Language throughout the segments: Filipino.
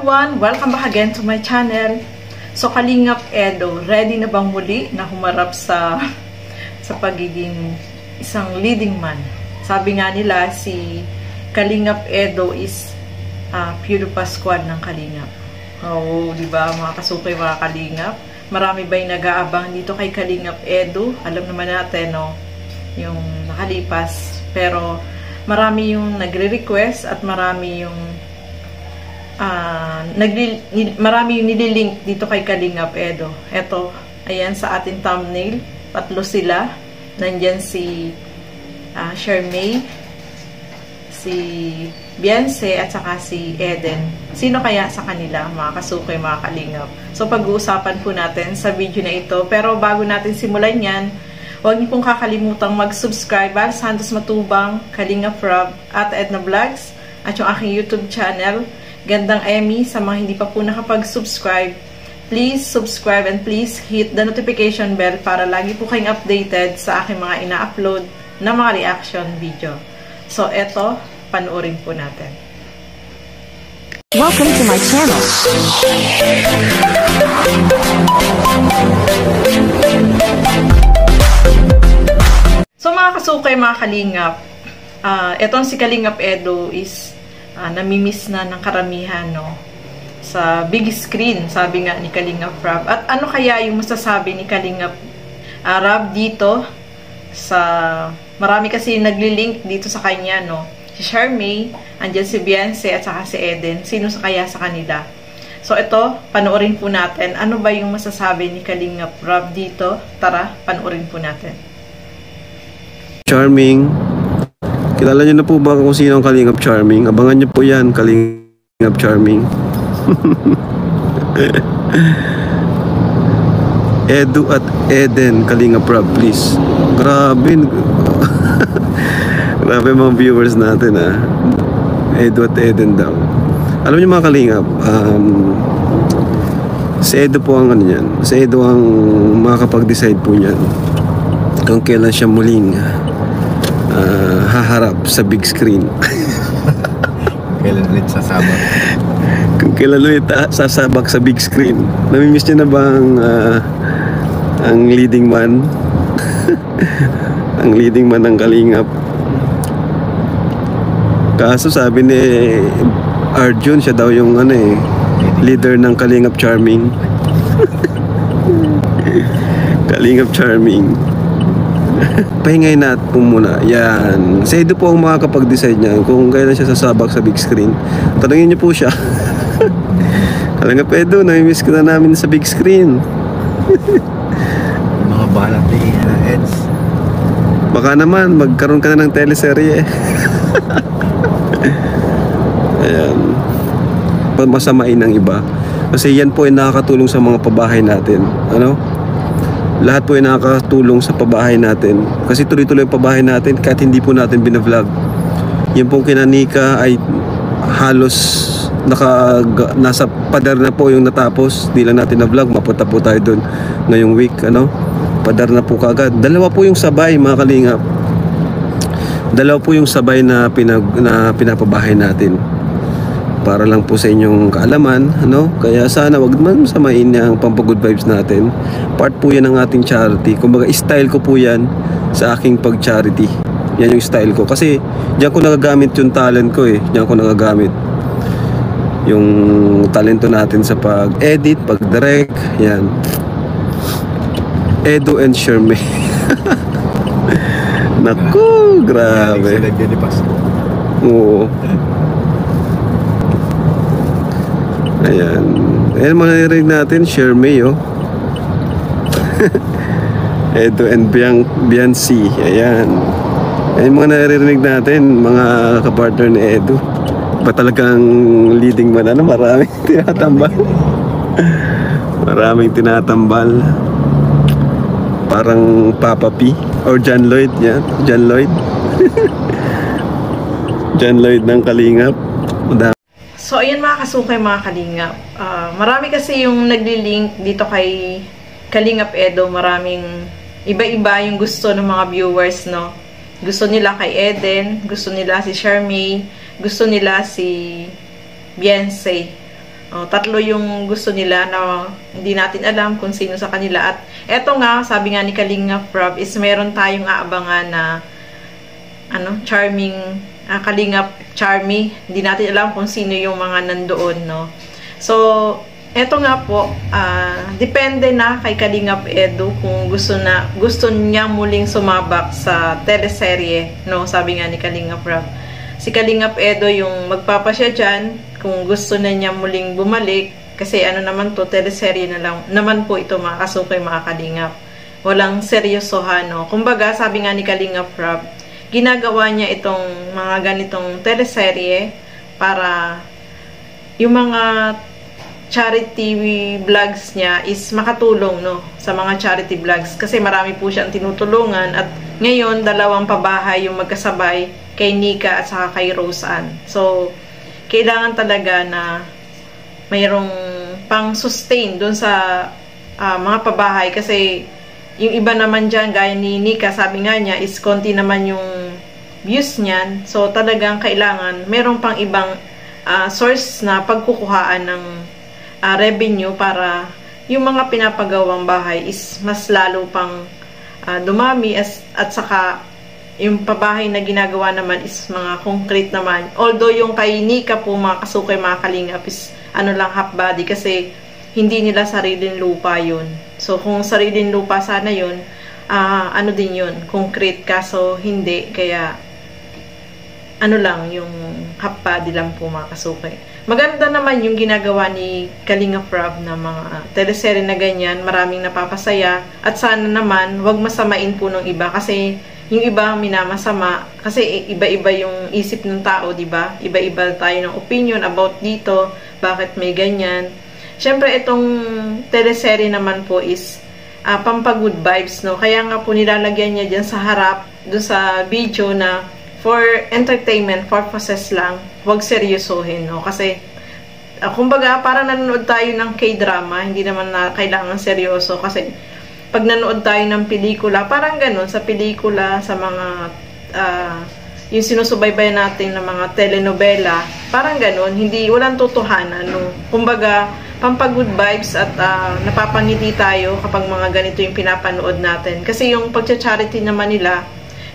everyone! Welcome back again to my channel. So, Kalingap Edo, ready na bang muli na humarap sa pagiging isang leading man? Sabi nga nila, si Kalingap Edo is Pure Pascual ng Kalingap. Oh, di ba mga kasukay, mga Kalingap? Marami ba yung nag-aabang dito kay Kalingap Edo? Alam naman natin, no? Yung nakalipas. Pero, marami yung nagre-request at marami yung marami yung nililink dito kay Kalingap Edo. Eto, ayan sa ating thumbnail. Tatlo sila. Nandyan si Shermay, si Beyonce, at saka si Eden. Sino kaya sa kanila, mga kasukay, mga Kalingap? So, pag-uusapan po natin sa video na ito. Pero bago natin simulan yan, huwag niyo pong kakalimutang mag-subscribe al Santos Matubang, Kalingap Rob, at Edna Vlogs, at yung aking YouTube channel, Gandang Emmy. Sa mga hindi pa po nakapag-subscribe, please subscribe and please hit the notification bell para lagi po kayong updated sa aking mga ina-upload na mga reaction video. So, eto, panoorin po natin. Welcome to my channel. So, mga kasukay, mga Kalingap, etong si Kalingap Edo is namimiss na ng karamihan, no? Sa big screen, sabi nga ni Kalingap Rob. At ano kaya yung masasabi ni Kalingap Rob dito sa marami kasi naglilink dito sa kanya, no? Si Shermay, andyan si Beyonce, at saka si Eden. Sino kaya sa kanila? So ito, panoorin po natin. Ano ba yung masasabi ni Kalingap Rob dito? Tara, panoorin po natin. Charming. Kilala niyo na po ba kung sino ang Kalingap Charming? Abangan niyo po yan, Kalingap Charming. Edu at Eden, Kalingap Rob, please. Grabe. Grabe mga viewers natin, ha. Edu at Eden daw. Alam niyo mga Kalingap, si Edu po ang ano yan. Si Edu ang makakapag-decide po niyan kung kailan siya muling haharap sa big screen. Kailan ulit sasabak? Kung kailan ulit sasabak sa big screen. Namimiss niya na ba ang leading man? Ang leading man ng Kalingap. Kaso sabi ni Arjun, siya daw yung leader ng Kalingap Charming. Kalingap Charming. Pahingay natin po muna. Yan. Si Edo po ang makakapag-decide niyan kung kailan siya sasabak sa big screen. Tanungin niyo po siya. Kalingap Edo, namimiss ka na namin sa big screen. Mga balat ni Eds. Baka naman, magkaroon ka na ng teleserye. Ayan. Masamain ng iba. Kasi yan po ay nakakatulong sa mga pabahay natin. Ano? Lahat po ay nakakatulong sa pabahay natin. Kasi tuloy-tuloy ang pabahay natin kahit hindi po natin binavlog. Yung pong kinanika ay halos nasa padar na po yung natapos. Di lang natin na-vlog. Mapunta po tayo doon ngayong week. Padar na po kagad. Dalawa po yung sabay, mga Kalingap. Dalawa po yung sabay na pinapabahay natin. Para lang po sa inyong kaalaman, Kaya sana wag man samain niya ang pampagood vibes natin. Part po yan ng ating charity. Kumbaga, style ko po yan sa aking pag-charity. Yan yung style ko. Kasi, diyan ko nagagamit yung talent ko, Diyan ko nagagamit yung talento natin sa pag-edit, pag-direct. Yan. Edu and Shermay. Naku, grabe. Oo. Ayan. Ayan mga narinig natin, Shermay, Edu and Beyonce. Ayan. Ayan mga naririnig natin, mga kapartner ni Edu. Ba talagang leading man? Maraming tinatambal. Maraming tinatambal. Parang Papa P or John Lloyd. Yan, John Lloyd. John Lloyd ng Kalingap. So, ayan mga kasukay, mga Kalingap. Marami kasi yung nagli-link dito kay Kalingap Edo. Maraming iba-iba yung gusto ng mga viewers, no? Gusto nila kay Eden, gusto nila si Shermay, gusto nila si Beyonce. Tatlo yung gusto nila na hindi natin alam kung sino sa kanila. At eto nga, sabi nga ni Kalingap Rob, is meron tayong aabangan na charming, Kalingap Charmy. Hindi natin alam kung sino yung mga nandoon, no? So, eto nga po, depende na kay Kalingap Edo kung gusto niya muling sumabak sa teleserye, no? Sabi nga ni Kalingap Rob. Si Kalingap Edo yung magpapasya dyan kung gusto na niya muling bumalik, kasi naman to, teleserye na lang naman po ito, mga kasukoy, mga Kalingap. Walang seryosohan, no? Kumbaga, sabi nga ni Kalingap Rob, ginagawa niya itong mga ganitong teleserye para yung mga charity vlogs niya is makatulong, no, sa mga charity vlogs, kasi marami po siyang tinutulungan. At ngayon, 2 pabahay yung magkasabay kay Nika at saka kay Rose Ann. So, kailangan talaga na mayroong pang-sustain dun sa mga pabahay, kasi yung iba naman dyan, gaya ni Nika, sabi nga niya, is konti naman yung views niyan. So, talagang kailangan mayroong pang ibang source na pagkukuhaan ng revenue para yung mga pinapagawang bahay is mas lalo pang dumami, at saka yung pabahay na ginagawa naman is mga concrete naman. Although yung kay Nika po, mga kasukoy, mga Kalingap, is lang, half body, kasi hindi nila sariling lupa yun. So kung sariling lupa sana yun, din yun, concrete, kaso hindi, kaya lang, yung half body lang po, mga kasukoy. Maganda naman yung ginagawa ni Kalingap Rob na mga teleserye na ganyan, maraming napapasaya, at sana naman wag masamain po ng iba, kasi yung iba minamasama, kasi iba-iba yung isip ng tao, di ba? Iba-iba tayo ng opinion about dito, bakit may ganyan. Syempre itong teleserye naman po is pampagood vibes, no? Kaya nga po nilalagyan niya dyan sa harap, dun sa video, na for entertainment purposes lang, wag seryosohin, no? Kasi kumbaga parang nanonood tayo ng K-drama, hindi naman na kailangan seryoso, kasi pag nanood tayo ng pelikula, parang ganun, sa pelikula, sa mga yung sinusubaybayan natin ng mga telenovela, parang ganun, walang totohanan, no? Kumbaga pampagood vibes, at napapangiti tayo kapag mga ganito yung pinapanood natin, kasi yung pagcha-charity naman nila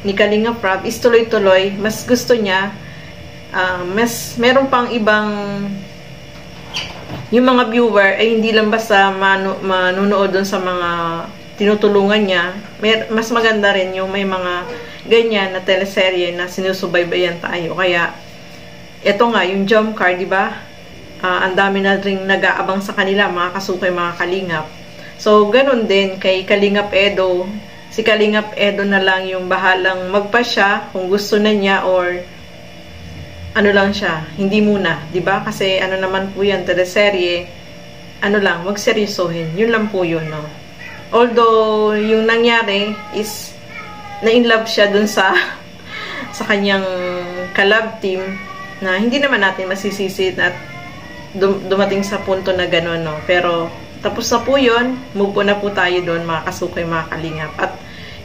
ni Kalingap Rob is tuloy-tuloy. Mas gusto niya, mas meron pang ibang, yung mga viewer ay hindi lang basta manunood dun sa mga tinutulungan niya. Mas maganda rin yung may mga ganyan na teleserye na sinusubaybayan tayo. Kaya ito nga, yung jump car, di ba? Ang dami na rin nag-aabang sa kanila, mga kasukay, mga Kalingap. So ganun din kay Kalingap Edo. Si Kalingap Edo na lang yung bahalang magpasya kung gusto na niya, or lang siya, hindi muna, 'di ba? Kasi naman po 'yan, teleserye, lang, wag seryosohin. Yun lang po 'yun, no. Although yung nangyari is na-in love siya dun sa kanyang kalab team, na hindi naman natin masisisi at dumating sa punto na gano'n, no. Pero tapos na po yun, move on na po tayo doon, mga kasukay, mga Kalingap. At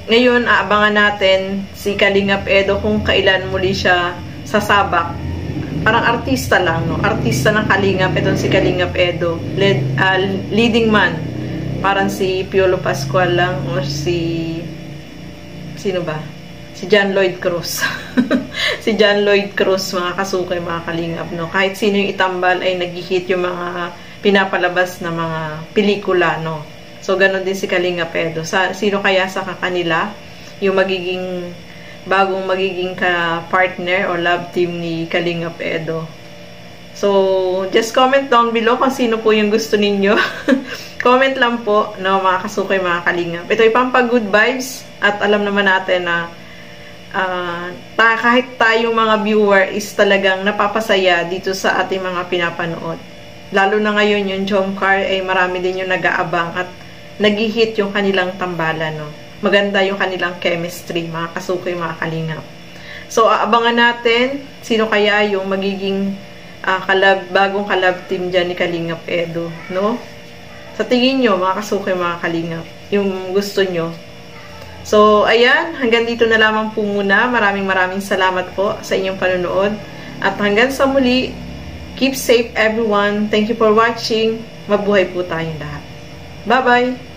ngayon, aabangan natin si Kalingap Edo kung kailan muli siya sasabak. Parang artista lang, no? Artista ng Kalingap, itong si Kalingap Edo. Leading man. Parang si Piolo Pascual lang, or sino ba? Si John Lloyd Cruz. Si John Lloyd Cruz, mga kasukay, mga Kalingap, no? Kahit sino yung itambal ay nag-hit yung mga pinapalabas na mga pelikula, no? So, ganun din si Kalingap Edo. Sino kaya sa kanila yung bagong magiging ka-partner o love team ni Kalingap Edo? So, just comment down below kung sino po yung gusto ninyo. Comment lang po, no, mga kasukay, mga Kalingap. Ito yung pampagood vibes, at alam naman natin na kahit tayong mga viewer is talagang napapasaya dito sa ating mga pinapanood. Lalo na ngayon yung jump car ay marami din yung nag-aabang, at nag-hit yung kanilang tambalan, no. Maganda yung kanilang chemistry, mga kasukoy, mga Kalingap. So, aabangan natin sino kaya yung magiging bagong kalab team dyan ni Kalingap Edo, no? Sa tingin nyo, mga kasukoy, mga Kalingap, yung gusto nyo. So, ayan, hanggang dito na lamang po muna. Maraming salamat po sa inyong panonood. At hanggang sa muli, Keep safe everyone. Thank you for watching. Mabuhay po tayong lahat. Bye-bye!